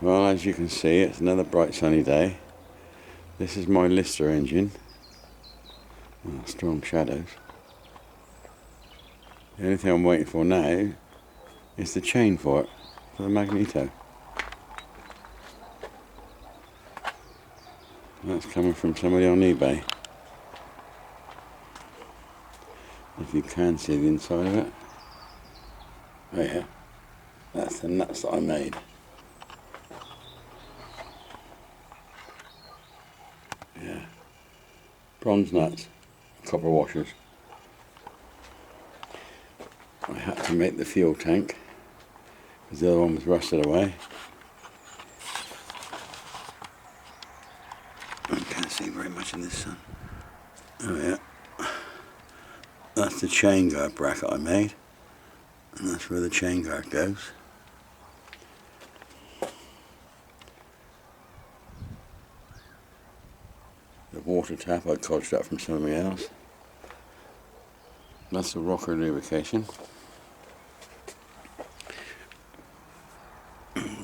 Well, as you can see, it's another bright sunny day. This is my Lister engine. Oh, strong shadows. The only thing I'm waiting for now is the chain for it, for the magneto. That's coming from somebody on eBay. If you can see the inside of it. Oh yeah, that's the nuts that I made. Yeah, bronze nuts, copper washers. I had to make the fuel tank because the other one was rusted away. I can't see very much in this sun. Oh yeah, that's the chain guard bracket I made, and that's where the chain guard goes. The water tap I codged up from somebody else. That's the rocker lubrication.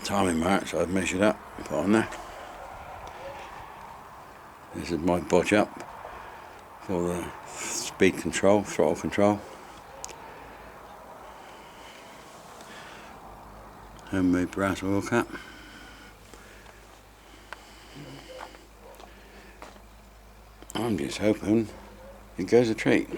Timing marks I've measured up, put on there. This is my bodge up for the speed control, throttle control. Homemade brass oil cap. I'm just hoping it goes a treat.